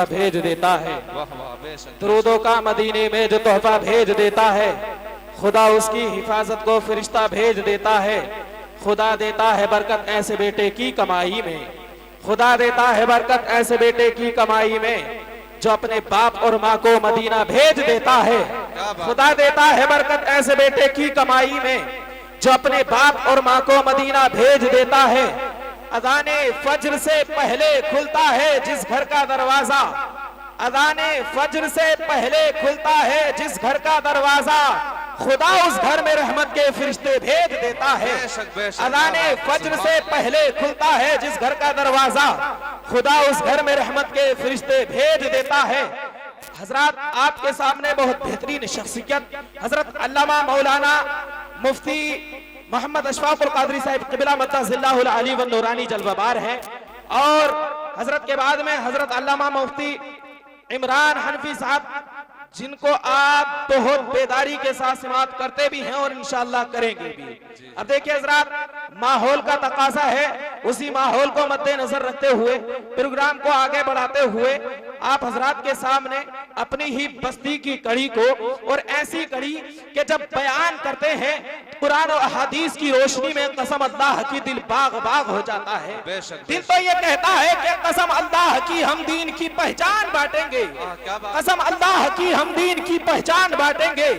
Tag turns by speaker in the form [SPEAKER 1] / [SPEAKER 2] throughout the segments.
[SPEAKER 1] फरिश्ता भेज देता है। दरूदों का मदीने में जो तोहफा भेज देता है, खुदा उसकी हिफाजत को फरिश्ता भेज देता है। खुदा देता है बरकत ऐसे बेटे की कमाई में, खुदा देता है बरकत ऐसे बेटे की कमाई में जो अपने बाप और माँ को मदीना भेज देता है। खुदा देता है बरकत ऐसे बेटे की कमाई में जो अपने बाप और माँ को मदीना भेज देता है। अज़ाने फज्र से पहले खुलता है जिस घर का दरवाजा, अज़ाने फज्र से पहले खुलता है जिस घर का दरवाजा, खुदा उस घर में रहमत के फरिश्ते भेज देता है। अज़ाने फज्र से पहले खुलता है जिस घर का दरवाजा, खुदा उस घर में रहमत के फरिश्ते भेज देता है। हजरत आपके सामने बहुत बेहतरीन शख्सियत हजरत अल्लामा मौलाना मुफ्ती मोहम्मद अशफाकुल कादरी साहिब क़िबला मद्दज़िल्लाहुल अली व नूरानी जलवाबार है। और हजरत के बाद में हजरत अल्लामा मुफ्ती इमरान हनफी साहब, जिनको आप बहुत बेदारी के साथ समाअत करते भी हैं और इंशाअल्लाह करेंगे भी। अब देखिए हजरात, माहौल का तकाजा है, उसी माहौल को मद्देनजर रखते हुए प्रोग्राम को आगे बढ़ाते हुए आप हजरात के सामने अपनी ही बस्ती की कड़ी को, और ऐसी कड़ी कि जब बयान करते हैं कुरान और अहादीस की रोशनी में, कसम अल्लाह की दिल बाग बाग हो जाता है। दिल तो ये कहता है कि कसम अल्लाह की हम दीन की पहचान बांटेंगे, कसम अल्लाह की हम दीन की पहचान बांटेंगे।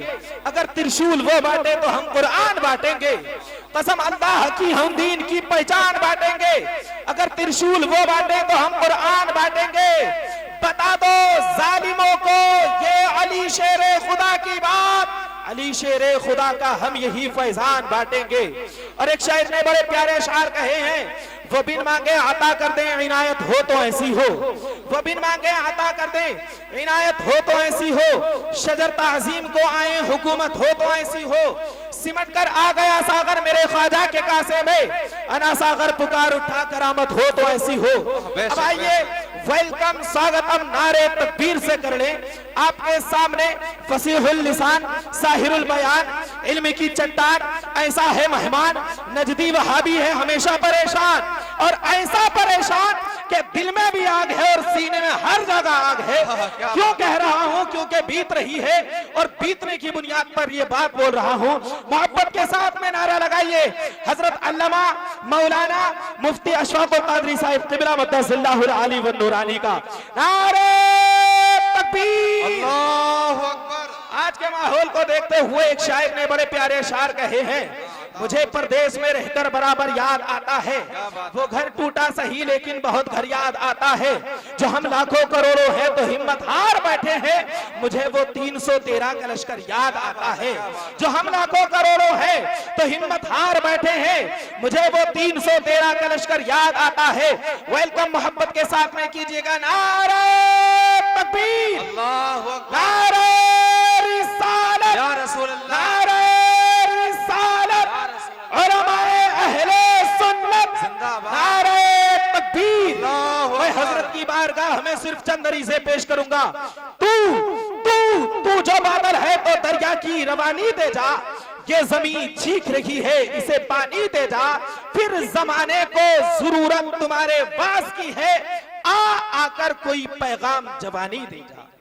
[SPEAKER 1] अगर त्रिशूल वो बांटे तो हम कुरान बांटेंगे, कसम अल्लाह की हम दीन की पहचान बांटेंगे। अगर त्रिशूल वो बांटे तो हम कुरान बांटेंगे। बता दो जालिमों को ये अली शेरे खुदा की बात, अली शेरे खुदा का हम यही फैजान बांटेंगे। और एक शायर ने बड़े प्यारे अशआर कहे हैं, वो बिन मांगे अता कर दे इनायत हो तो ऐसी हो, वो बिन मांगे अता कर दे इनायत हो तो ऐसी हो, शजर ताज़ीम को आए हुकूमत हो तो ऐसी हो, सिमट कर आ गया सागर मेरे ख्वाजा के कासे में, अना सागर पुकार उठा करामत हो तो ऐसी हो। अब आइए वेलकम स्वागतम नारे तकबीर से कर ले आपके सामने फसीहुल लिसान साहिरुल बयान इल्म की चट्टान, ऐसा है मेहमान नजदी वहाबी है हमेशा परेशान, और ऐसा परेशान कि दिल में भी आग है और सीने में हर जगह आग है। क्यों कह रहा हूं? क्योंकि बीत रही है और बीतने की बुनियाद पर ये बात बोल रहा हूं। मोहब्बत के साथ में नारा लगाइए हजरत अल्लामा मौलाना मुफ्ती अशफाकुल कादरी साहिब क़िबला मद्दज़िल्लाहुल अली व नूरानी का नारे तकबीर, अल्लाहु अकबर। आज के माहौल को देखते हुए एक शायर ने बड़े प्यारे अशआर कहे हैं, मुझे परदेश में रहकर बराबर याद आता है वो घर टूटा सही लेकिन बहुत घर याद आता है, जो हम लाखों करोड़ों हैं तो हिम्मत हार बैठे हैं, मुझे वो 313 का लश्कर याद आता है। जो हम लाखों करोड़ों हैं तो हिम्मत हार बैठे हैं, मुझे वो 313 का लश्कर याद आता है। वेलकम मोहब्बत के साथ में कीजिएगा नारे तकबीर, अल्लाहु अकबर, नारे रिसालत या रसूल अल्लाह, नारे रिसालत, उलमाए अहले सुन्नत जिंदाबाद, नारे तकबीर। मैं हजरत की बारगाह में सिर्फ चंद अरीज़े पेश करूंगा। तू तू तू जो बादल है तो दरिया की रवानी दे जा, ये जमीन चीख रही है इसे पानी दे जा, फिर जमाने को जरूरत तुम्हारे वास की है, आ आकर कोई पैगाम जवानी दे जा।